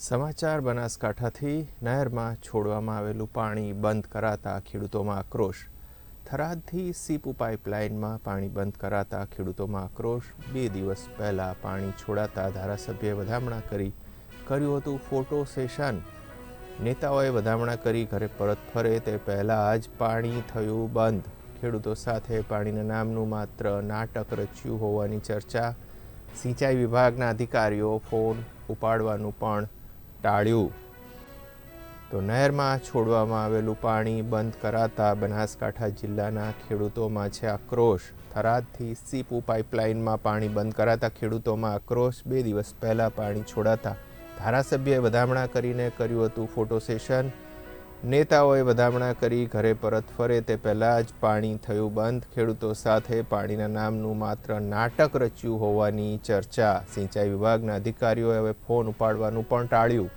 સમાચાર બનાસકાંઠાથી નહેરમાં છોડવામાં આવેલું પાણી બંધ કરાતા ખેડૂતોમાં આક્રોશ. થરાદથી સીપુ પાઇપલાઇનમાં પાણી બંધ કરાતા ખેડૂતોમાં આક્રોશ. 2 દિવસ પહેલાં પાણી છોડાતા ધારાસભ્યએ વધામણા કર્યું હતું ફોટો સેશન. નેતાઓએ વધામણા કરી ઘરે પરત ફરે તે પહેલાં જ પાણી થયું બંધ. ખેડૂતો સાથે પાણીના નામનું માત્ર નાટક રચ્યું હોવાની ચર્ચા. સિંચાઈ વિભાગના અધિકારીઓ ફોન ઉપાડવાનું પણ ટાળ્યું. તો નહેરમાં છોડવામાં આવેલું પાણી બંધ કરાતા બનાસકાંઠા જિલ્લાના ખેડૂતોમાં છે આક્રોશ. થરાદથી સીપુ પાઇપલાઇનમાં પાણી બંધ કરાતા ખેડૂતોમાં આક્રોશ. 2 દિવસ પહેલાં પાણી છોડાતા ધારાસભ્યએ વધામણા કરીને કર્યું હતું ફોટો સેશન. નેતાઓએ વધામણા કરી ઘરે પરત ફરે તે પહેલાં જ પાણી થયું બંધ. ખેડૂતો સાથે પાણીના નામનું માત્ર નાટક રચ્યું હોવાની ચર્ચા. સિંચાઈ વિભાગના અધિકારીઓએ હવે ફોન ઉપાડવાનું પણ ટાળ્યું.